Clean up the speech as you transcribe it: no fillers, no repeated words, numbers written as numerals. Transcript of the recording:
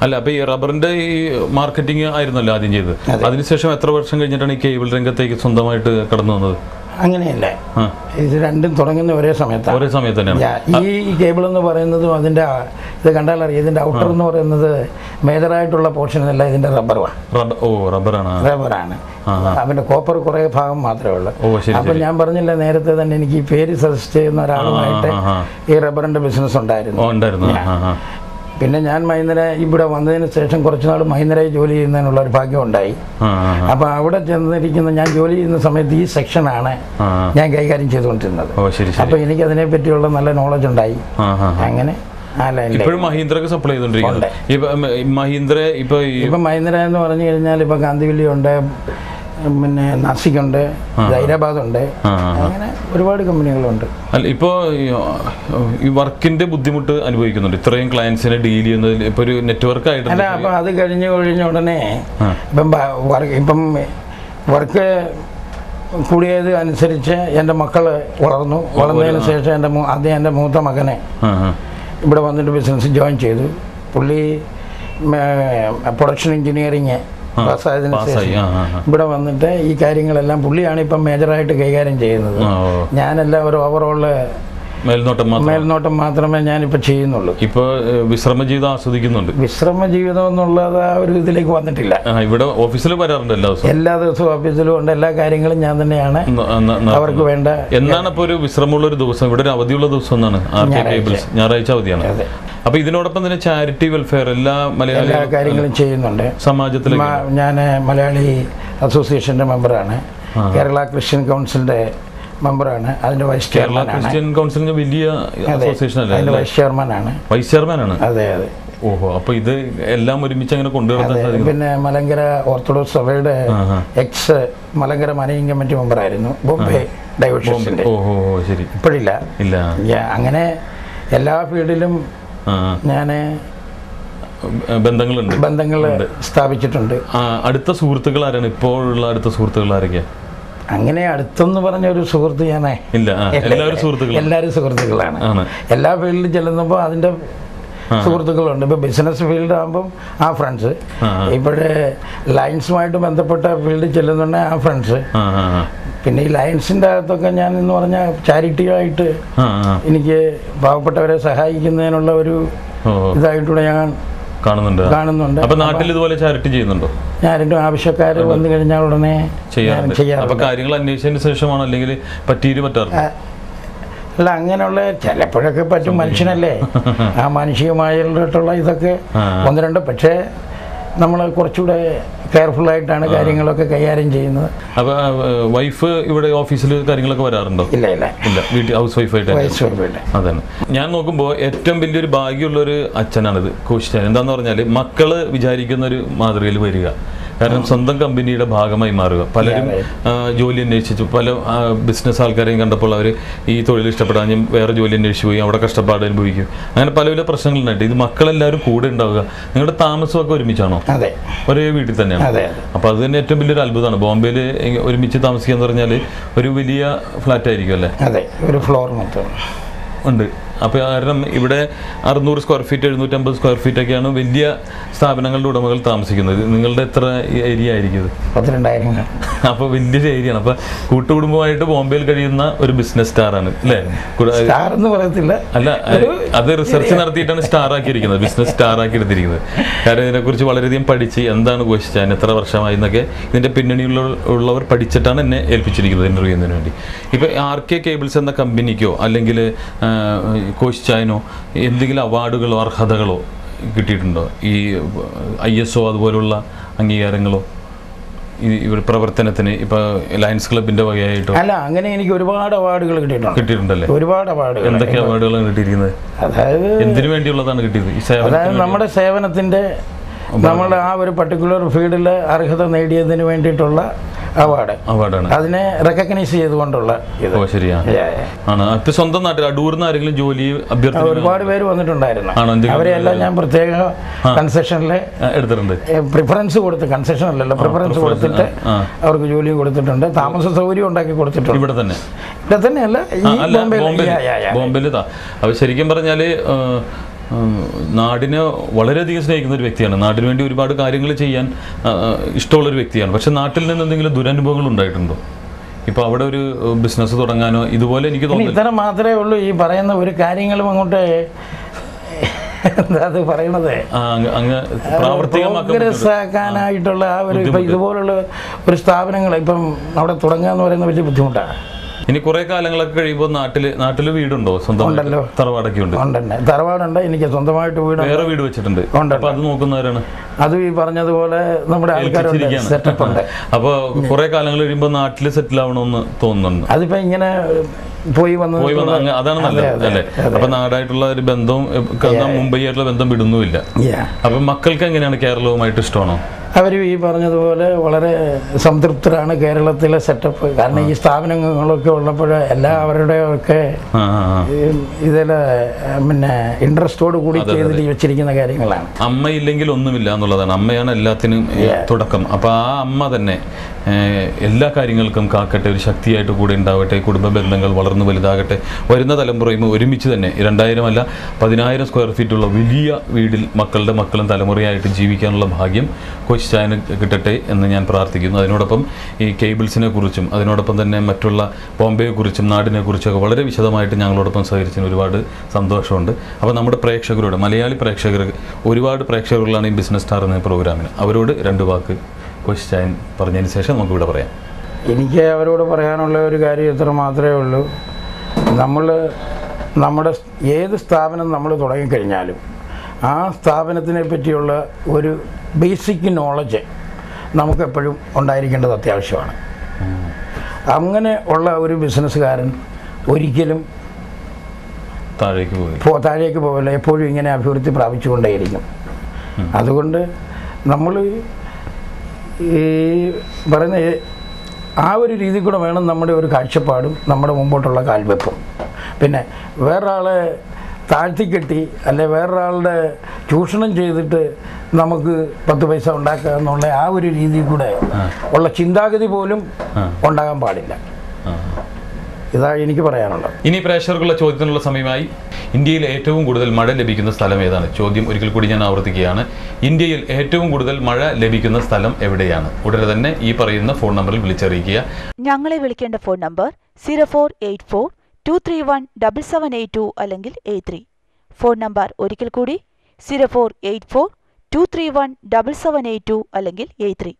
അല്ല, അപ്പോൾ ഈ റബ്ബറിന്റെ ഈ മാർക്കറ്റിംഗ് ആയിരുന്നല്ലോ ആദ്യം ചെയ്തത്. അതിനുശേഷം എത്ര വർഷം കഴിഞ്ഞിട്ടാണ് ഈ കേബിൾ രംഗത്തേക്ക് സ്വന്തമായിട്ട് കടന്നു വന്നത്? അങ്ങനെയല്ല, ഇത് രണ്ടും തുടങ്ങുന്ന ഒരേ സമയത്താണ്. ഒരേ സമയത്ത് തന്നെയാണ്. ഈ കേബിൾ എന്ന് പറയുന്നതും അതിൻ്റെ ഇത് കണ്ടാലറിയാം, ഇതിൻ്റെ ഔട്ടർ എന്ന് പറയുന്നത് മേജറായിട്ടുള്ള പോർഷനല്ല, ഇതിൻ്റെ റബ്ബറാണ്. അവൻ്റെ കോപ്പർ കുറേ ഭാഗം മാത്രമേ ഉള്ളൂ. അപ്പം ഞാൻ പറഞ്ഞില്ല നേരത്തെ തന്നെ, എനിക്ക് ഈ പേര് സജസ്റ്റ് ചെയ്യുന്ന ഒരാളുമായിട്ട് ഈ റബ്ബറിൻ്റെ ബിസിനസ് ഉണ്ടായിരുന്നു. പിന്നെ ഞാൻ മഹീന്ദ്ര ഇവിടെ വന്നതിന് ശേഷം കുറച്ചുനാൾ മഹീന്ദ്രയിൽ ജോലി ചെയ്യുന്നതിനുള്ള ഒരു ഭാഗ്യം ഉണ്ടായി. അപ്പോൾ അവിടെ ചെന്നിരിക്കുന്ന ഞാൻ ജോലി ചെയ്യുന്ന സമയത്ത് ഈ സെക്ഷനാണ് ഞാൻ കൈകാര്യം ചെയ്തുകൊണ്ടിരുന്നത്. അപ്പോൾ എനിക്ക് അതിനെ പറ്റിയുള്ള നല്ല നോളജ് ഉണ്ടായി. അങ്ങനെ ഇപ്പോഴും മഹീന്ദ്രക്ക് സപ്ലൈ ചെയ്തോണ്ടിരിക്കുന്നത്. ഇപ്പം മഹീന്ദ്ര എന്ന് പറഞ്ഞു കഴിഞ്ഞാൽ ഇപ്പം കാന്തിവല്ലി ഉണ്ട്, പിന്നെ നാസിക്കുണ്ട്, ഹൈദരാബാദ് ഉണ്ട്, അങ്ങനെ ഒരുപാട് കമ്പനികളുണ്ട്. അല്ല, ഇപ്പോൾ ഈ വർക്കിന്റെ ബുദ്ധിമുട്ട് അനുഭവിക്കുന്നുണ്ട് ഇത്രയും ക്ലയൻസിനെ ഡീൽ ചെയ്യുന്നതിൽ? ഇപ്പൊ ഒരു നെറ്റ്വർക്ക് ആയിട്ട് അല്ല, അപ്പം അത് കഴിഞ്ഞ ഉടനെ ഇപ്പം വർക്ക് കൂടിയത് അനുസരിച്ച് എൻ്റെ മക്കൾ വളർന്നതിന് ശേഷം ആദ്യം എൻ്റെ മൂത്ത മകനെ ഇവിടെ വന്നിട്ട് ബിസിനസ് ജോയിൻ ചെയ്തു. പുള്ളി പ്രൊഡക്ഷൻ എഞ്ചിനീയറിങ് പാസ്സായതിനു ശേഷം ഇവിടെ വന്നിട്ട് ഈ കാര്യങ്ങളെല്ലാം പുള്ളിയാണ് ഇപ്പം മേജറായിട്ട് കൈകാര്യം ചെയ്യുന്നത്. ഞാനെല്ലാം ഒരു ഓവറോള് മേൽനോട്ടം മാത്രമേ ഞാനിപ്പോൾ ചെയ്യുന്നുള്ളൂ. ഇപ്പോൾ വിശ്രമ ജീവിതം ആസ്വദിക്കുന്നുണ്ട്. വിശ്രമ ജീവിതം എന്നുള്ളത് ആ ഒരു ഇതിലേക്ക് വന്നിട്ടില്ല. ഇവിടെ ഓഫീസിൽ വരാറുണ്ട് എല്ലാ ദിവസവും ഓഫീസിലും ഉണ്ട്. എല്ലാ കാര്യങ്ങളും ഞാൻ തന്നെയാണ് അവർക്ക് വേണ്ട. എന്നാണ് ഇപ്പോൾ ഒരു വിശ്രമമുള്ള ഒരു ദിവസം? ഇവിടെ ഒരു അവധിയുള്ള ദിവസം എന്നാണ് ഞായറാഴ്ച അവധിയാണ്. അപ്പൊ ഇതിനോടൊപ്പം തന്നെ ചാരിറ്റി വെൽഫെയർ എല്ലാ കാര്യങ്ങളും ചെയ്യുന്നുണ്ട്. സമാജത്തിൽ ഞാൻ മലയാളി അസോസിയേഷന്റെ മെമ്പറാണ്, കേരള ക്രിസ്ത്യൻ കൗൺസിലിന്റെ മെമ്പറാണ്, അതിന്റെ വൈസ് ചെയർമാനാണ്. ക്രിസ്ത്യൻ കൗൺസിലിന്റെ വലിയ അസോസിയേഷൻ അല്ലേ? അതിന്റെ വൈസ് ചെയർമാനാണ്. വൈസ് ചെയർമാനാണ്? അതെ അതെ. ഓഹോ, അപ്പൊ ഇത് എല്ലാം ഒരുമിച്ച് അങ്ങനെ കൊണ്ടുവരുന്നത്. പിന്നെ മലങ്കര ഓർത്തഡോക്സ് സഭയുടെ എക്സ് മലങ്കര മാനേജിംഗ് കമ്മിറ്റി മെമ്പറായിരുന്നു, ബോംബെ ഡൈവേഴ്സിന്റെ. ഓഹോ, ശരി. ഇപ്പോഴില്ല. അങ്ങനെ എല്ലാ ഫീൽഡിലും ഞാൻ ബന്ധങ്ങൾ സ്ഥാപിച്ചിട്ടുണ്ട്. അടുത്ത സുഹൃത്തുക്കൾ ആരാണ്? ഇപ്പോഴുള്ള അടുത്ത സുഹൃത്തുക്കൾ ആരൊക്കെയാ? അങ്ങനെ അടുത്തെന്ന് പറഞ്ഞ ഒരു സുഹൃത്ത് ഞാനേ ഇല്ല. എല്ലാവരും സുഹൃത്തുക്കളാണ്. എല്ലാ ഫീൽഡിലും ചെല്ലുമ്പോൾ അതിൻ്റെ സുഹൃത്തുക്കളുണ്ട്. ഇപ്പോൾ ബിസിനസ് ഫീൽഡ് ആകുമ്പം ആ ഫ്രണ്ട്സ്, ഇപ്പോഴേ ലയൻസുമായിട്ട് ബന്ധപ്പെട്ട ഫീൽഡിൽ ചെല്ലുന്നുണ്ട് ആ ഫ്രണ്ട്സ്. പിന്നെ ഈ ലയൻസിൻ്റെ അകത്തൊക്കെ ഞാൻ എന്ന് പറഞ്ഞാൽ ചാരിറ്റിയായിട്ട് എനിക്ക് പാവപ്പെട്ടവരെ സഹായിക്കുന്നതിനുള്ള ഒരു ഇതായിട്ടൂടെ ഞാൻ കാണുന്നുണ്ട്. അപ്പൊ നാട്ടിൽ ഇതുപോലെ ചാരിറ്റി ചെയ്യുന്നുണ്ടോ? ചാരിറ്റി ആവശ്യക്കാർ വന്നു കഴിഞ്ഞാൽ ഉടനെ ചെയ്യാറുണ്ട്. കാര്യങ്ങൾ അന്വേഷിച്ചതിന് ശേഷമാണോ അല്ലെങ്കിൽ പറ്റാറില്ല? അല്ല, അങ്ങനെയുള്ള ചിലപ്പോഴൊക്കെ പറ്റും, മനുഷ്യനല്ലേ. ആ മാനുഷികമായിട്ടുള്ള ഇതൊക്കെ ഒന്ന് രണ്ട്, പക്ഷേ നമ്മൾ കുറച്ചുകൂടെ കെയർഫുള്ളായിട്ടാണ് കാര്യങ്ങളൊക്കെ കൈകാര്യം ചെയ്യുന്നത്. അപ്പോൾ വൈഫ് ഇവിടെ ഓഫീസിൽ കാര്യങ്ങളൊക്കെ വരാറുണ്ടോ? ഇല്ല. വീട്ടിൽ ഹൗസ് വൈഫായിട്ട്. അതന്നെ ഞാൻ നോക്കുമ്പോൾ ഏറ്റവും വലിയൊരു ഭാഗ്യമുള്ളൊരു അച്ഛനാണിത് കോശിച്ചാൻ. എന്താണെന്ന് പറഞ്ഞാൽ മക്കള് വിചാരിക്കുന്ന ഒരു മാതൃകയിൽ വരിക. കാരണം സ്വന്തം കമ്പനിയുടെ ഭാഗമായി മാറുക. പലരും ജോലി അന്വേഷിച്ചു, പല ബിസിനസ് ആൾക്കാരെയും കണ്ടപ്പോൾ അവർ ഈ തൊഴിൽ ഇഷ്ടപ്പെടാനും വേറെ ജോലി അന്വേഷിച്ച് പോയി അവിടെ കഷ്ടപ്പാട് അനുഭവിക്കും. അങ്ങനെ പല പല പ്രശ്നങ്ങളുണ്ടായിട്ട് ഇത് മക്കളെല്ലാവരും കൂടെ ഉണ്ടാവുക. നിങ്ങളുടെ താമസമൊക്കെ ഒരുമിച്ചാണോ? ഒരേ വീട്ടിൽ തന്നെയാണ്. അപ്പോൾ അത് തന്നെ ഏറ്റവും വലിയൊരു അത്ഭുതമാണ്. ബോംബെയിൽ ഒരുമിച്ച് താമസിക്കുക എന്ന് പറഞ്ഞാൽ ഒരു വലിയ ഫ്ലാറ്റ് ആയിരിക്കും അല്ലേ? അതെ, ഒരു ഫ്ലോർ മൊത്തം ഉണ്ട്. അപ്പോൾ കാരണം ഇവിടെ 600 സ്ക്വയർ ഫീറ്റ് 750 സ്ക്വയർ ഫീറ്റ് ഒക്കെയാണ് വലിയ സ്ഥാപനങ്ങളുടെ ഉടമകൾ താമസിക്കുന്നത്. നിങ്ങളുടെ എത്ര ഏരിയ ആയിരിക്കും ഇത്? 12,000. അപ്പോൾ വലിയൊരു ഏരിയയാണ്. അപ്പോൾ കൂട്ടുകുടുംബമായിട്ട് ബോംബെയിൽ കഴിയുന്ന ഒരു ബിസിനസ് സ്റ്റാറാണ് അല്ലേ? സ്റ്റാർ എന്ന് പറയത്തില്ല, അല്ല, അത് റിസർച്ച് നടത്തിയിട്ടാണ് സ്റ്റാർ ആക്കിയിരിക്കുന്നത്, ബിസിനസ് സ്റ്റാർ ആക്കി എടുത്തിരിക്കുന്നത്. കാരണം ഇതിനെക്കുറിച്ച് വളരെയധികം പഠിച്ച് എന്താണ് കോശിച്ചാൻ, എത്ര വർഷമായി എന്നൊക്കെ ഇതിൻ്റെ പിന്നണിയുള്ളവർ പഠിച്ചിട്ടാണ് എന്നെ ഏൽപ്പിച്ചിരിക്കുന്നത് ഇൻ്റർവ്യൂ ചെയ്യുന്നതിന് വേണ്ടി. ഇപ്പോൾ RK കേബിൾസ് എന്ന കമ്പനിക്കോ അല്ലെങ്കിൽ കോശിച്ചായനോ എന്തെങ്കിലും അവാർഡുകളോ അർഹതകളോ കിട്ടിയിട്ടുണ്ടോ? ഈ ISO അതുപോലുള്ള അംഗീകാരങ്ങളോ ഇവർ പ്രവർത്തനത്തിന് ഇപ്പോൾ ലയൺസ് ക്ലബിന്റെ വകയായിട്ടോ? അല്ല, അങ്ങനെ എനിക്ക് ഒരുപാട് അവാർഡുകൾ കിട്ടിയിട്ടുണ്ടല്ലേ? ഒരുപാട് അവാർഡുകൾ. എന്തൊക്കെ അവാർഡുകളാണ് കിട്ടിയിരിക്കുന്നത്? അതായത് എന്തിനു വേണ്ടിയുള്ളതാണ് കിട്ടിയത്? അതായത് നമ്മുടെ സേവനത്തിന്റെ, നമ്മുടെ ആ ഒരു പർട്ടിക്കുലർ ഫീൽഡിൽ അർഹത നേടിയതിന് വേണ്ടിയിട്ടുള്ള അവാർഡാണ്. അതിനെ റെക്കഗ്നൈസ് ചെയ്തുകൊണ്ടുള്ള ഇത്. ശരിയാണ്. സ്വന്തം നാട്ടിൽ അടൂർന്ന് ആരെങ്കിലും ജോലി അഭ്യർത്ഥന ഒരുപാട് പേര് വന്നിട്ടുണ്ടായിരുന്നു. അവരെല്ലാം ഞാൻ പ്രത്യേക കൺസെഷനിൽ എടുത്തിട്ടുണ്ട്. പ്രിഫറൻസ് കൊടുത്ത്, കൺസെഷൻ അല്ലല്ലോ, പ്രിഫറൻസ് കൊടുത്തിട്ട് അവർക്ക് ജോലി കൊടുത്തിട്ടുണ്ട്. താമസ സൗകര്യം ഉണ്ടാക്കി കൊടുത്തിട്ടുണ്ട്. ഇവിടെ തന്നെയല്ല, ബോംബെയിൽ. അപ്പോൾ ശരിക്കും പറഞ്ഞാൽ നാടിനെ വളരെയധികം സ്നേഹിക്കുന്ന ഒരു വ്യക്തിയാണ്. നാടിന് വേണ്ടി ഒരുപാട് കാര്യങ്ങൾ ചെയ്യാൻ ഇഷ്ടമുള്ളൊരു വ്യക്തിയാണ്. പക്ഷെ നാട്ടിൽ നിന്ന് എന്തെങ്കിലും ദുരനുഭവങ്ങൾ ഉണ്ടായിട്ടുണ്ടോ? ഇപ്പൊ അവിടെ ഒരു ബിസിനസ് തുടങ്ങാനോ ഇതുപോലെ എനിക്ക് തോന്നുന്നു ഇത്ര മാത്രമേ ഉള്ളൂ. ഈ പറയുന്ന ഒരു കാര്യങ്ങളും അങ്ങോട്ട് എന്താ അത് പറയണത് പ്രോഗ്രസ്സാക്കാനായിട്ടുള്ള ആ ഒരു ഇപ്പം ഇതുപോലുള്ള ഒരു സ്ഥാപനങ്ങൾ ഇപ്പം അവിടെ തുടങ്ങുക എന്ന് പറയുന്നത് വലിയ ബുദ്ധിമുട്ടാണ്. ഇനി കുറെ കാലങ്ങളൊക്കെ കഴിയുമ്പോൾ നാട്ടില് വീടുണ്ടോ? സ്വന്തം ഉണ്ടല്ലോ, തറവാടൊക്കെ ഉണ്ട്. തറവാടുണ്ട്, എനിക്ക് സ്വന്തമായിട്ട് വീട്, വേറെ വീട് വെച്ചിട്ടുണ്ട്. അത് നോക്കുന്നവരാണ്. അത് ഈ പറഞ്ഞതുപോലെ നമ്മുടെ ആൾക്കാരുണ്ട്, സെറ്റപ്പ് ഉണ്ട്. അപ്പോൾ കുറെ കാലങ്ങൾ കഴിയുമ്പോൾ നാട്ടിൽ സെറ്റിൽ ആവണമെന്ന് തോന്നുന്നുണ്ട്. അതിപ്പോ ഇങ്ങനെ പോയി വന്ന് അതാണ് നല്ലത് അല്ലേ? അപ്പൊ നാടായിട്ടുള്ള ഒരു ബന്ധവും മുംബൈ ആയിട്ടുള്ള ബന്ധം വിടുന്നുമില്ല. അപ്പൊ മക്കൾക്ക് എങ്ങനെയാണ് കേരളവുമായിട്ട് ഇഷ്ടമാണോ? അവർ ഈ പറഞ്ഞതുപോലെ വളരെ സംതൃപ്തരാണ് കേരളത്തിലെ സെറ്റപ്പ്. കാരണം ഈ സ്ഥാപനങ്ങളൊക്കെ ഉള്ളപ്പോൾ എല്ലാവരുടെയൊക്കെ ഇതിൽ പിന്നെ ഇൻട്രസ്റ്റോട് കൂടി ചെയ്ത് വെച്ചിരിക്കുന്ന കാര്യങ്ങളാണ്. അമ്മയില്ലെങ്കിൽ ഒന്നുമില്ല എന്നുള്ളതാണ്. അമ്മയാണ് എല്ലാത്തിനും തുടക്കം. അപ്പോൾ ആ അമ്മ തന്നെ എല്ലാ കാര്യങ്ങൾക്കും കാക്കട്ടെ, ഒരു ശക്തിയായിട്ട് കൂടെ ഉണ്ടാവട്ടെ, കുടുംബ ബന്ധങ്ങൾ വളർന്നു വലുതാകട്ടെ, വരുന്ന തലമുറയും ഒരുമിച്ച് തന്നെ 2000 അല്ല 10,000 സ്ക്വയർ ഫീറ്റുള്ള വലിയ വീടിൽ മക്കളുടെ മക്കളും തലമുറയായിട്ട് ജീവിക്കാനുള്ള ഭാഗ്യം കോച്ച് ചായന് കിട്ടട്ടെ എന്ന് ഞാൻ പ്രാർത്ഥിക്കുന്നു. അതിനോടൊപ്പം ഈ കേബിൾസിനെ കുറിച്ചും അതിനോടൊപ്പം തന്നെ മറ്റുള്ള ബോംബെയെക്കുറിച്ചും നാടിനെക്കുറിച്ചൊക്കെ വളരെ വിശദമായിട്ട് ഞങ്ങളോടൊപ്പം സഹകരിച്ചതിന് ഒരുപാട് സന്തോഷമുണ്ട്. അപ്പോൾ നമ്മുടെ പ്രേക്ഷകരോട്, മലയാളി പ്രേക്ഷകർ ഒരുപാട് പ്രേക്ഷകர்களാണ് ഈ ബിസിനസ് സ്റ്റാർ എന്ന പ്രോഗ്രാമിന്, അവരോട് 2 വാക്ക് കോച്ച് ചായൻ പറഞ്ഞതിന് ശേഷം നമുക്ക് ഇവിടെ പറയാം. എനിക്ക് അവരോട് പറയാനുള്ള ഒരു കാര്യം ഇത്ര മാത്രമേ ഉള്ളൂ. നമ്മുടെ ഏത് സ്ഥാപനം നമ്മൾ തുടങ്ങിക്കഴിഞ്ഞാലും ആ സ്ഥാപനത്തിനെ പറ്റിയുള്ള ഒരു ബേസിക് നോളജ് നമുക്കെപ്പോഴും ഉണ്ടായിരിക്കേണ്ടത് അത്യാവശ്യമാണ്. അങ്ങനെ ഉള്ള ഒരു ബിസിനസ്സുകാരൻ ഒരിക്കലും താഴേക്ക് പോകില്ല, എപ്പോഴും ഇങ്ങനെ അഭിവൃദ്ധി പ്രാപിച്ചുകൊണ്ടേയിരിക്കും. അതുകൊണ്ട് നമ്മൾ ഈ പറയുന്ന ആ ഒരു രീതി കൂടെ വേണം നമ്മുടെ ഒരു കാഴ്ചപ്പാടും നമ്മുടെ മുമ്പോട്ടുള്ള കാൽവെപ്പും. പിന്നെ വേറൊരാളെ താഴ്ത്തിക്കെട്ടി അല്ലെ വേറൊരാളുടെ ചൂഷണം ചെയ്തിട്ട് നമുക്ക് 10 പൈസ ഉണ്ടാക്കുക എന്നുള്ള ആ ഒരു രീതി കൂടെ ഉള്ള ചിന്താഗതി പോലും ഉണ്ടാകാൻ പാടില്ല. ഇതാ എനിക്ക് പറയാനുള്ളത്. ഇനി പ്രേക്ഷകർക്കുള്ള ചോദ്യത്തിനുള്ള സമയമായി. ഇന്ത്യയിൽ ഏറ്റവും കൂടുതൽ മഴ ലഭിക്കുന്ന സ്ഥലം ഏതാണ്? ചോദ്യം ഒരിക്കൽ കൂടി ഞാൻ ആവർത്തിക്കുകയാണ്. ഇന്ത്യയിൽ ഏറ്റവും കൂടുതൽ മഴ ലഭിക്കുന്ന സ്ഥലം എവിടെയാണ്? ഉടനെ തന്നെ ഈ പറയുന്ന ഫോൺ നമ്പറിൽ വിളിച്ചറിയിക്കുക. ഞങ്ങളെ വിളിക്കേണ്ട ഫോൺ നമ്പർ 0484-231-7782 അല്ലെങ്കിൽ 83. ഫോൺ നമ്പർ ഒരിക്കൽ കൂടി 0484-231-7782 അല്ലെങ്കിൽ 83.